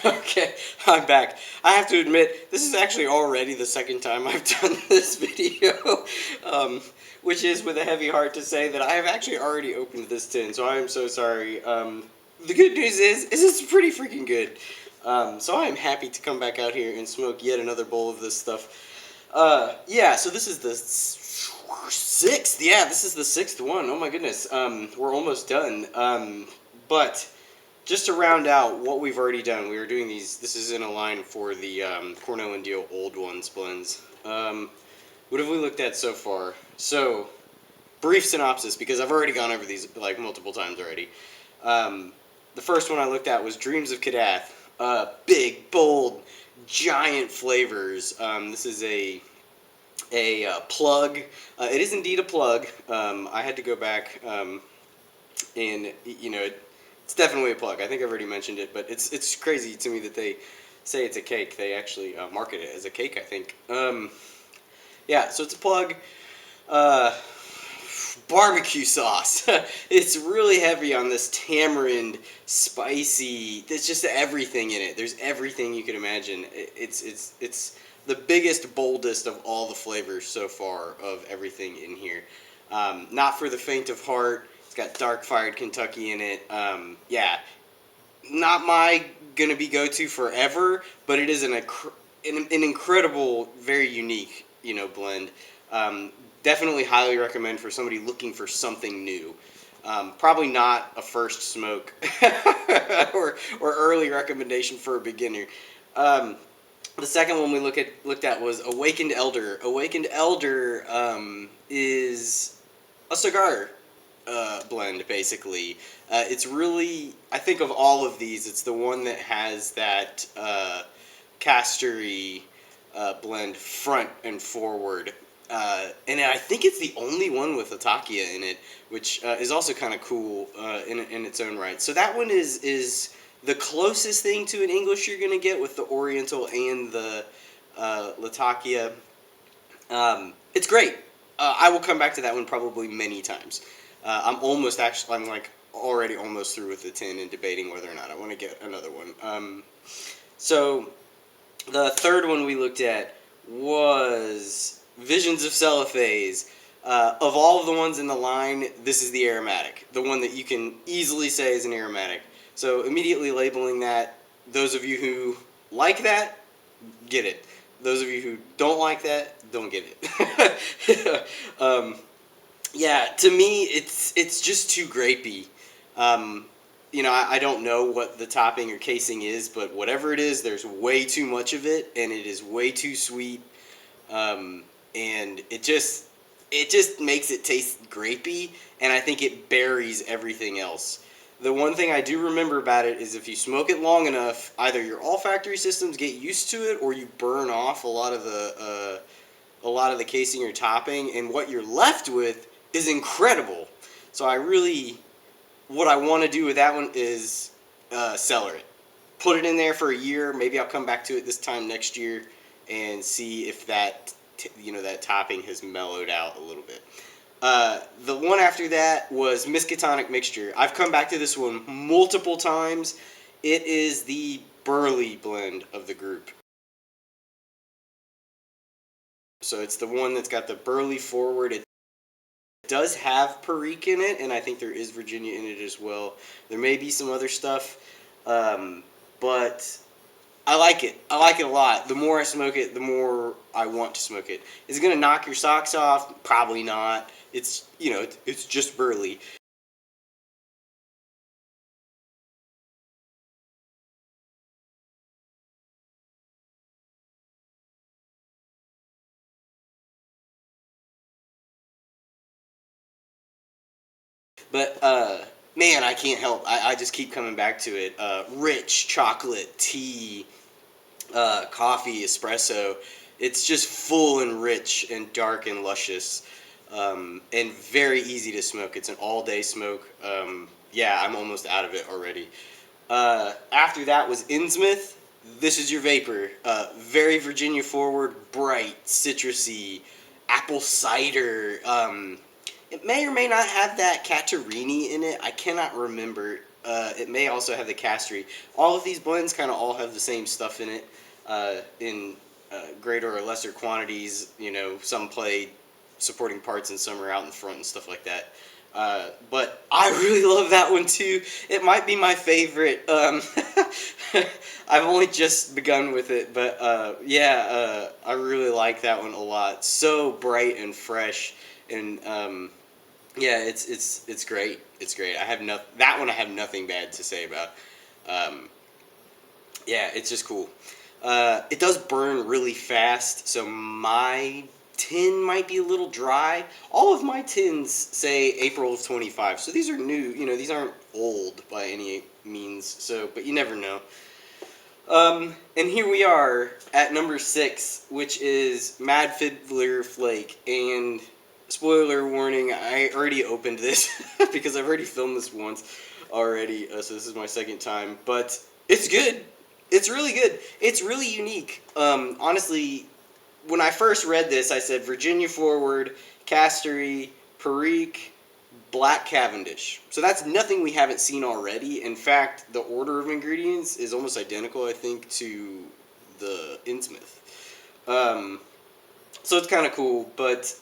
Okay, I'm back. I have to admit, this is actually already the second time I've done this video, um, which is with a heavy heart to say that I have actually already opened this tin, so I am so sorry. The good news is it's pretty freaking good. So I am happy to come back out here and smoke yet another bowl of this stuff. Yeah, so this is the sixth. Yeah, this is the sixth one. Oh my goodness. We're almost done. But just to round out what we've already done, we were doing these. This is in a line for the Cornell Diehl Old Ones blends. What have we looked at so far? So, brief synopsis, because I've already gone over these like multiple times already. The first one I looked at was Dreams of Kadath. Big, bold, giant flavors. This is a plug. It is indeed a plug. I had to go back and it's definitely a plug. I think I've already mentioned it, but it's crazy to me that they say it's a cake. They actually market it as a cake, I think. Yeah, so it's a plug. Uh, Barbecue sauce. It's really heavy on this tamarind, spicy. There's just everything in it. There's everything you could imagine. It's the biggest, boldest of all the flavors so far of everything in here. Not for the faint of heart. It's got dark fired Kentucky in it. Yeah, not my gonna be go to forever, but it is an incredible, very unique blend. Definitely highly recommend for somebody looking for something new. Probably not a first smoke or early recommendation for a beginner. The second one we looked at was Awakened Elder. Awakened Elder is a cigar blend, basically. It's really, I think of all of these, it's the one that has that Kasturi blend front and forward. And I think it's the only one with Latakia in it, which is also kind of cool in its own right. So that one is the closest thing to an English you're going to get with the Oriental and the Latakia. It's great. I will come back to that one probably many times. I'm like already almost through with the tin and debating whether or not I want to get another one. So the third one we looked at was Visions of Cellophase. Of all of the ones in the line, this is the aromatic. The one that you can easily say is an aromatic. So immediately labeling that, those of you who like that, get it. Those of you who don't like that, don't get it. Yeah, to me, it's just too grapey. I don't know what the topping or casing is, but whatever it is, there's way too much of it, and it is way too sweet. And it just makes it taste grapey, and I think it buries everything else. The one thing I do remember about it is if you smoke it long enough, either your olfactory systems get used to it, or you burn off a lot of the casing or topping, and what you're left with is incredible. So what I want to do with that one is cellar it. Put it in there for a year. Maybe I'll come back to it this time next year and see if that topping has mellowed out a little bit. The one after that was Miskatonic Mixture. I've come back to this one multiple times. It is the burley blend of the group. So it's the one that's got the burley forward. It does have Perique in it, and I think there is Virginia in it as well. There may be some other stuff, but I like it. I like it a lot. The more I smoke it, the more I want to smoke it. Is it going to knock your socks off? Probably not. It's just burley. But man, I can't help. I just keep coming back to it. Rich chocolate, tea, coffee, espresso. It's just full and rich and dark and luscious, and very easy to smoke. It's an all-day smoke. Yeah, I'm almost out of it already. After that was Innsmouth. This is your vapor. Very Virginia forward, bright, citrusy, apple cider. It may or may not have that Caturini in it. I cannot remember. It may also have the Casturi. All of these blends kind of all have the same stuff in it, in greater or lesser quantities. You know, some play supporting parts and some are out in front and stuff like that. But I really love that one too. It might be my favorite. I've only just begun with it, but yeah, I really like that one a lot. So bright and fresh, and yeah, it's great. It's great. I have no that one. I have nothing bad to say about. Um, yeah, it's just cool. It does burn really fast, so my tin might be a little dry. All of my tins say April of 25, so these are new. You know, these aren't old by any means. So, but you never know. And here we are at number 6, which is Mad Fiddler Flake. And spoiler warning, I already opened this because I've already filmed this once already. So this is my second time, but it's good. It's really good. It's really unique. Honestly, when I first read this, I said Virginia Forward, Kasturi, Perique, Black Cavendish. So that's nothing we haven't seen already. In fact, the order of ingredients is almost identical, I think, to the Innsmouth. So it's kind of cool, but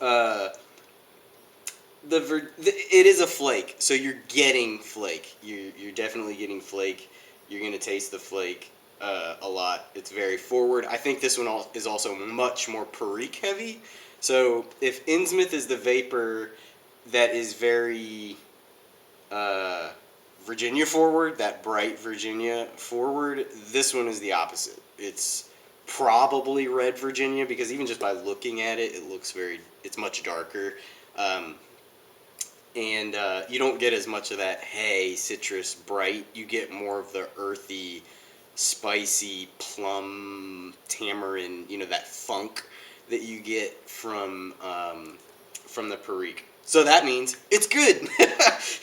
it is a flake, so you're getting flake. You're definitely getting flake. You're gonna taste the flake a lot. It's very forward. I think this one is also much more Perique heavy. So if Innsmouth is the vapor that is very Virginia forward, that bright Virginia forward, this one is the opposite. It's probably red Virginia because even just by looking at it, it's much darker. And you don't get as much of that hay, citrus, bright. You get more of the earthy, spicy, plum, tamarind, that funk that you get from the Perique. So that means it's good.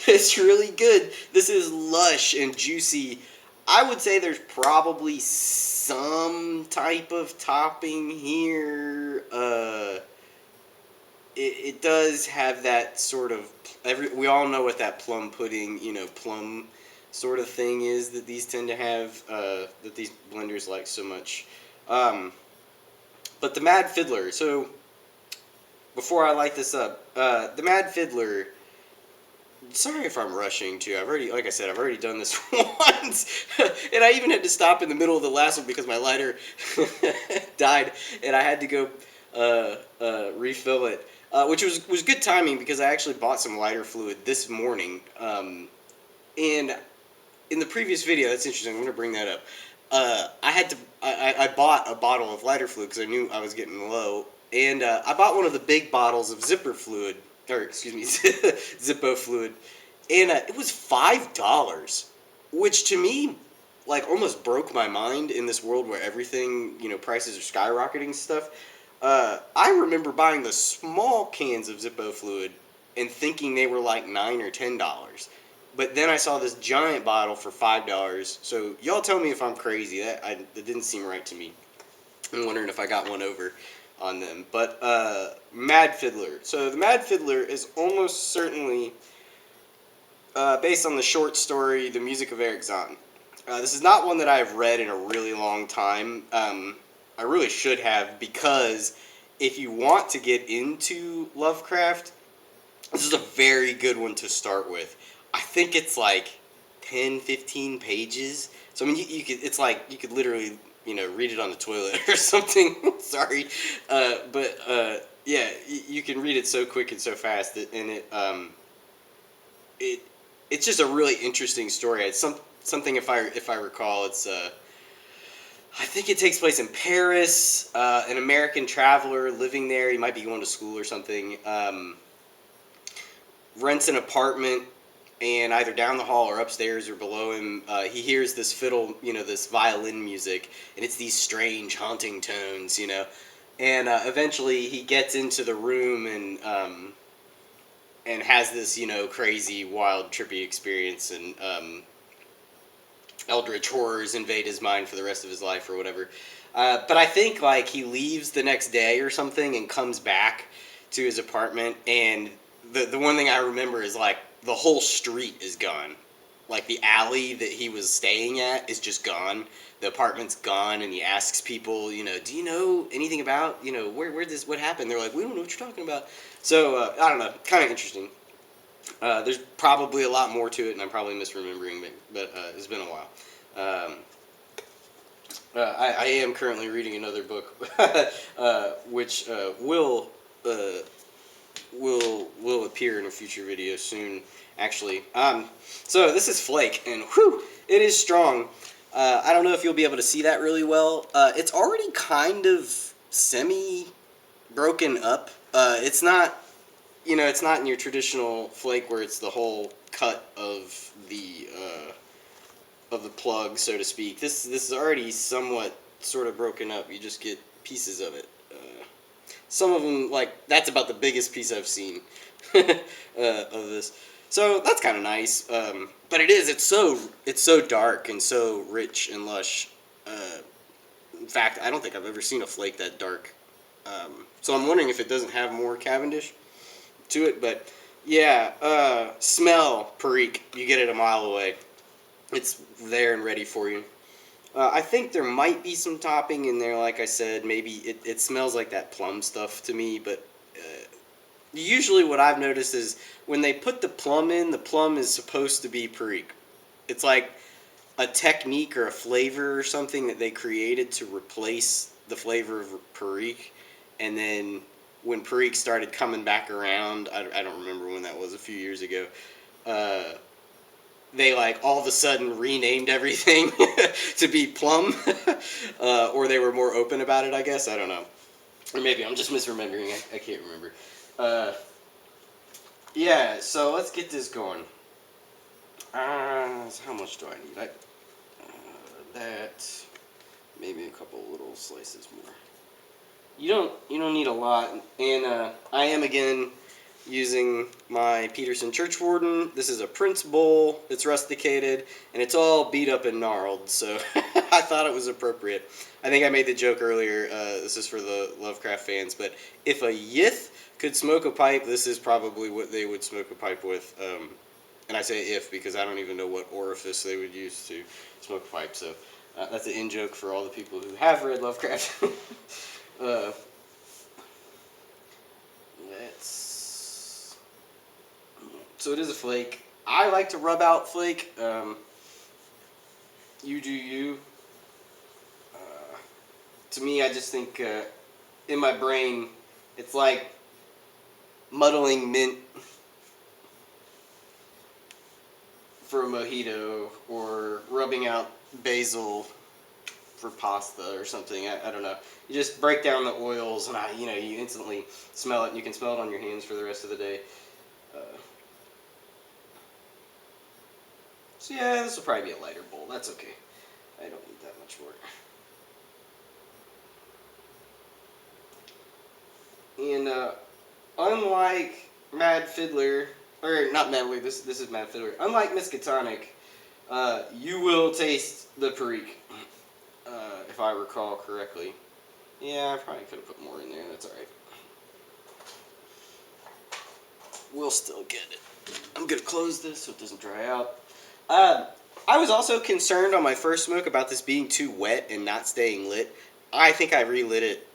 It's really good. This is lush and juicy. I would say there's probably some type of topping here. It does have that sort of we all know what that plum pudding, plum sort of thing is that these tend to have, that these blenders like so much. But the Mad Fiddler, so before I light this up, the Mad Fiddler, sorry if I'm rushing too. Like I said, I've already done this once. And I even had to stop in the middle of the last one because my lighter died and I had to go refill it. Which was good timing because I actually bought some lighter fluid this morning. And in the previous video, that's interesting, I'm going to bring that up. I bought a bottle of lighter fluid because I knew I was getting low. And I bought one of the big bottles of Zippo fluid. And it was $5, which to me, like, almost broke my mind in this world where everything, prices are skyrocketing stuff. I remember buying the small cans of Zippo fluid and thinking they were like $9 or $10. But then I saw this giant bottle for $5. So y'all tell me if I'm crazy. That didn't seem right to me. I'm wondering if I got one over on them. But Mad Fiddler. So the Mad Fiddler is almost certainly based on the short story The Music of Eric Zahn. This is not one that I have read in a really long time. I really should have, because if you want to get into Lovecraft, this is a very good one to start with. I think it's like 10, 15 pages. So I mean, you could literally, read it on the toilet or something. Sorry, but yeah, you can read it so quick and so fast and it's just a really interesting story. It's something if I recall, it's I think it takes place in Paris. An American traveler living there, he might be going to school or something, rents an apartment, and either down the hall or upstairs or below him, he hears this fiddle, this violin music, and it's these strange, haunting tones, and eventually he gets into the room and has this, crazy, wild, trippy experience, and eldritch horrors invade his mind for the rest of his life or whatever. But I think like he leaves the next day or something and comes back to his apartment, and the one thing I remember is like the whole street is gone. Like the alley that he was staying at is just gone. The apartment's gone, and he asks people, do you know anything about, what happened? They're like, we don't know what you're talking about. So I don't know, kind of interesting. There's probably a lot more to it, and I'm probably misremembering, but it's been a while. I am currently reading another book, which will appear in a future video soon. Actually, so this is Flake, and whew, it is strong. I don't know if you'll be able to see that really well. It's already kind of semi broken up. It's not, it's not in your traditional flake where it's the whole cut of the plug, so to speak. This is already somewhat sort of broken up. You just get pieces of it. Some of them, like, that's about the biggest piece I've seen of this. So that's kind of nice. But it's so dark and so rich and lush. In fact, I don't think I've ever seen a flake that dark. So I'm wondering if it doesn't have more Cavendish to it. But yeah, smell Perique. You get it a mile away. It's there and ready for you. I think there might be some topping in there, like I said. Maybe it smells like that plum stuff to me, but usually what I've noticed is when they put the plum in, the plum is supposed to be Perique. It's like a technique or a flavor or something that they created to replace the flavor of Perique. And then when Perique started coming back around, I don't remember when that was, a few years ago, they like all of a sudden renamed everything to be plum, or they were more open about it, I guess. I don't know, or maybe I'm just misremembering. I can't remember. Yeah, so let's get this going. How much do I need? That maybe a couple little slices more. You don't need a lot, and I am again using my Peterson Churchwarden. This is a Prince bowl. It's rusticated, and it's all beat up and gnarled, so I thought it was appropriate. I think I made the joke earlier, this is for the Lovecraft fans, but if a Yith could smoke a pipe, this is probably what they would smoke a pipe with. And I say if because I don't even know what orifice they would use to smoke a pipe, so that's an in-joke for all the people who have read Lovecraft. So it is a flake. I like to rub out flake. You do you. To me, I just think in my brain, it's like muddling mint for a mojito or rubbing out basil for pasta or something. I don't know. You just break down the oils, and you instantly smell it. And you can smell it on your hands for the rest of the day. So yeah, this will probably be a lighter bowl. That's okay. I don't need that much more. And unlike Mad Fiddler, or not Mad Fiddler, this is Mad Fiddler. Unlike Miskatonic, you will taste the Perique, if I recall correctly. Yeah, I probably could have put more in there. That's all right. We'll still get it. I'm gonna close this so it doesn't dry out. I was also concerned on my first smoke about this being too wet and not staying lit. I think I relit it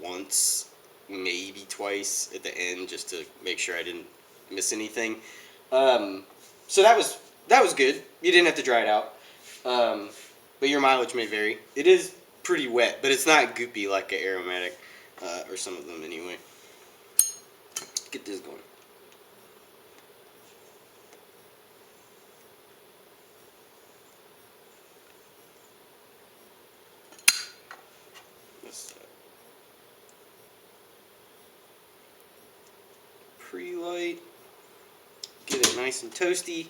once, maybe twice at the end, just to make sure I didn't miss anything. So that was good. You didn't have to dry it out. But your mileage may vary. It is pretty wet, but it's not goopy like an aromatic, or some of them anyway. Get this going. Pre-light, get it nice and toasty.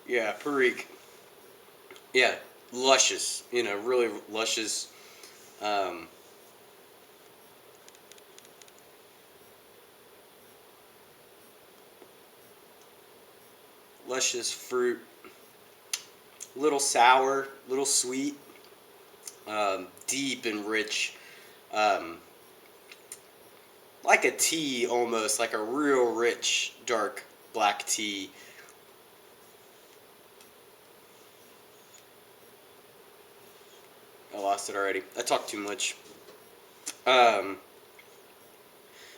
Yeah, Perique. Yeah, luscious. You know, really luscious. Um, luscious fruit. Little sour, little sweet. Deep and rich. Um, like a tea almost, like a real rich dark black tea. I lost it already. I talked too much. Um,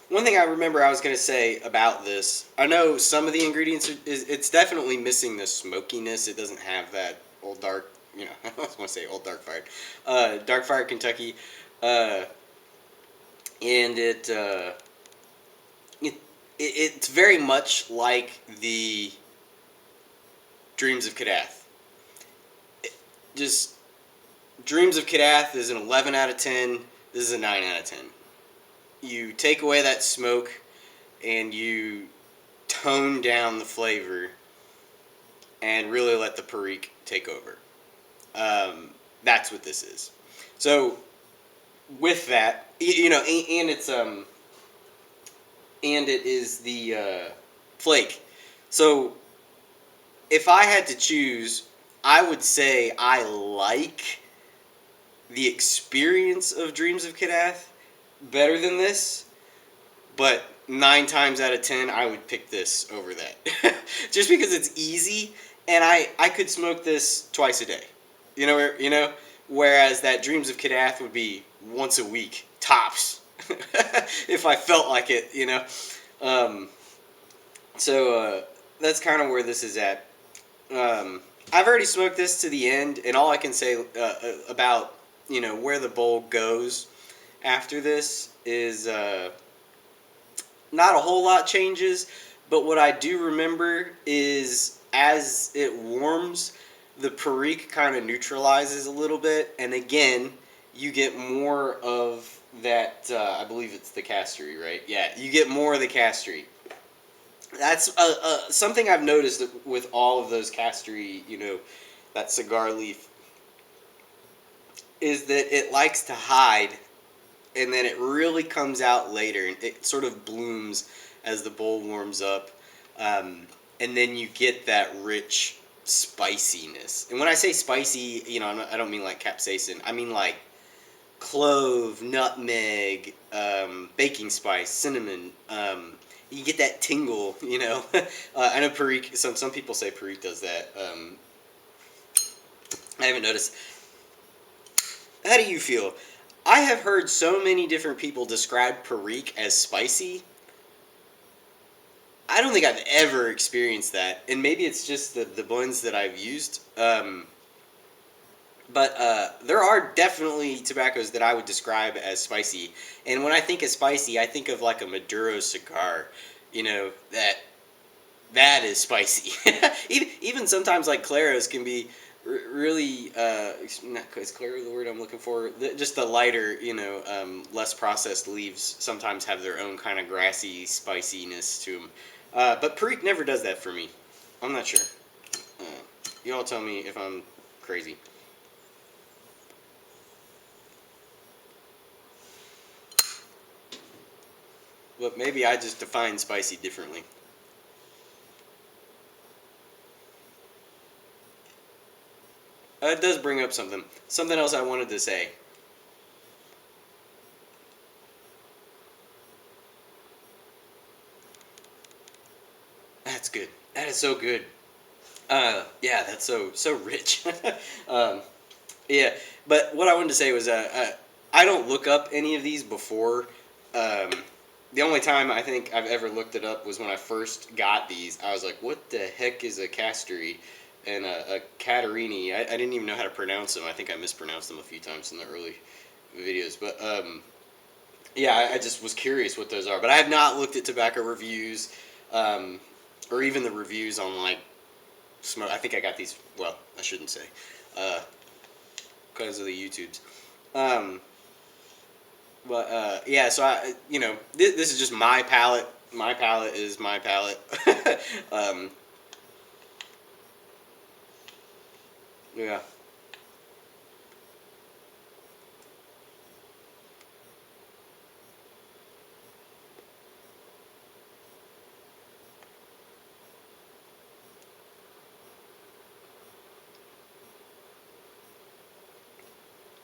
One thing I remember I was going to say about this, I know some of the ingredients, it's definitely missing the smokiness. It doesn't have that old dark, I was want to say old dark fire. Dark fire Kentucky. Uh, and it, it's very much like the Dreams of Kadath. Just Dreams of Kadath is an 11 out of 10. This is a 9 out of 10. You take away that smoke and you tone down the flavor and really let the Perique take over. That's what this is. So with that, and it's and it is the flake. So if I had to choose, I would say I like the experience of Dreams of Kadath better than this, but 9 times out of 10, I would pick this over that. Just because it's easy, and I could smoke this twice a day. Whereas that Dreams of Kadath would be once a week, tops, if I felt like it. Um, so that's kind of where this is at. I've already smoked this to the end, and all I can say about where the bowl goes after this is not a whole lot changes, but what I do remember is as it warms, the Perique kind of neutralizes a little bit, and again, you get more of that. I believe it's the Kasturi, right? Yeah, you get more of the Kasturi. That's something I've noticed with all of those Kasturi, that cigar leaf, is that it likes to hide, and then it really comes out later, and it sort of blooms as the bowl warms up, and then you get that rich spiciness. And when I say spicy, I don't mean like capsaicin. I mean like clove, nutmeg, baking spice, cinnamon. You get that tingle, I know Perique. Some people say Perique does that. I haven't noticed. How do you feel? I have heard so many different people describe Perique as spicy. I don't think I've ever experienced that, and maybe it's just the blends that I've used. But there are definitely tobaccos that I would describe as spicy, and when I think of spicy, I think of like a Maduro cigar. That is spicy. Even sometimes like Claros can be really not is Claro the word I'm looking for. Just the lighter, less processed leaves sometimes have their own kind of grassy spiciness to them. But Perique never does that for me. I'm not sure. Uh, you all tell me if I'm crazy. But maybe I just define spicy differently. It does bring up something. Something else I wanted to say. That's good. That is so good. Yeah, that's so rich. um, yeah, but what I wanted to say was, I don't look up any of these before. Um, the only time I think I've ever looked it up was when I first got these. I was like, "What the heck is a Kasturi and a Catarini?" I didn't even know how to pronounce them. I think I mispronounced them a few times in the early videos. But yeah, I just was curious what those are. But I have not looked at tobacco reviews, or even the reviews on like smoke. I think I got these. Well, I shouldn't say, because of the YouTubes. Um, but yeah, so this is just my palate. My palate is my palate. um, Yeah.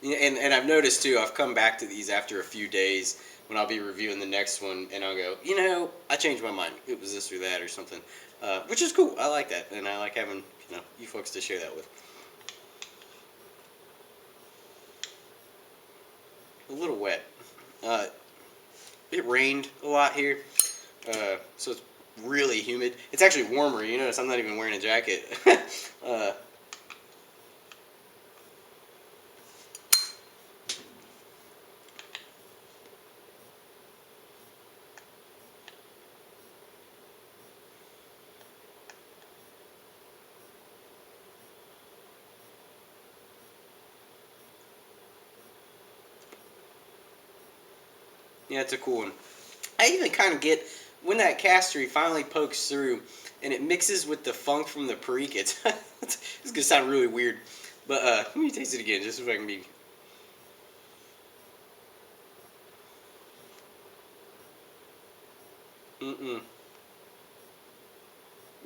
Yeah, and I've noticed too. I've come back to these after a few days when I'll be reviewing the next one, and I'll go, I changed my mind. It was this or that or something, which is cool. I like that, and I like having you folks to share that with. A little wet. Uh, it rained a lot here, so it's really humid. It's actually warmer. You notice I'm not even wearing a jacket. uh, yeah, it's a cool one. I even kind of get when that Kasturi finally pokes through and it mixes with the funk from the Perique. It's gonna sound really weird, but let me taste it again just so I can be. Mm-mm.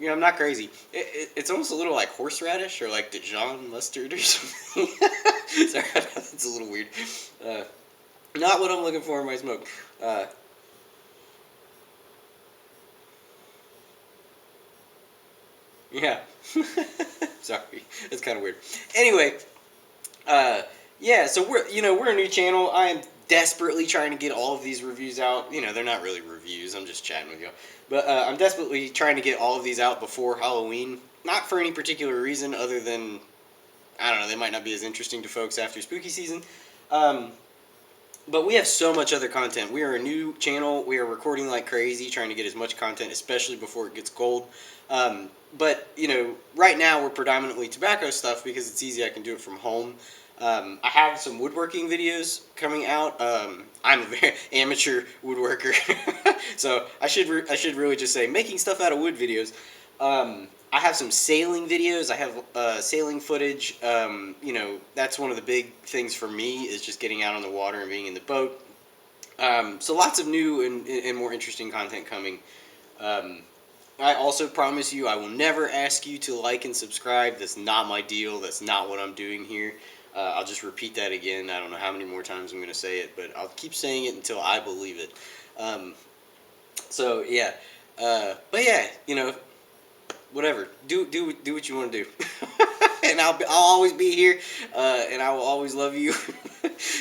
I'm not crazy. It's almost a little like horseradish or like Dijon mustard or something. Sorry, it's a little weird. Uh, Not what I'm looking for in my smoke. Uh, yeah. Sorry, it's kind of weird. Anyway, uh, yeah. So we're a new channel. I am desperately trying to get all of these reviews out. They're not really reviews. I'm just chatting with you. But I'm desperately trying to get all of these out before Halloween. Not for any particular reason other than I don't know. They might not be as interesting to folks after spooky season. Um, But we have so much other content. We are a new channel. We are recording like crazy, trying to get as much content, especially before it gets cold. But right now we're predominantly tobacco stuff because it's easy. I can do it from home. I have some woodworking videos coming out. I'm a very amateur woodworker, so I should really just say making stuff out of wood videos. I have some sailing videos. I have sailing footage. That's one of the big things for me is just getting out on the water and being in the boat. So lots of new and more interesting content coming. Um, I also promise you I will never ask you to like and subscribe. That's not my deal. That's not what I'm doing here. I'll just repeat that again. I don't know how many more times I'm going to say it, but I'll keep saying it until I believe it. Um, so yeah, but yeah, whatever. Do what you want to do, and I'll always be here, and I will always love you.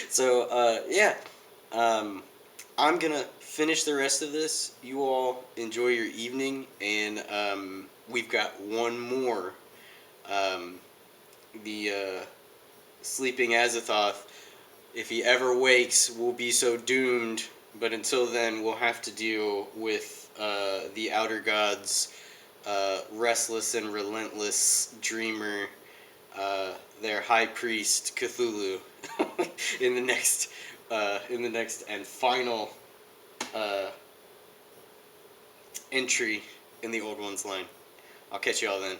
So yeah, um, I'm gonna finish the rest of this. You all enjoy your evening, and we've got one more. Um, the sleeping Azathoth, if he ever wakes, will be so doomed. But until then, we'll have to deal with the outer gods, restless and relentless dreamer, their high priest Cthulhu, in the next and final uh, entry in the Old One's line. I'll catch you all then.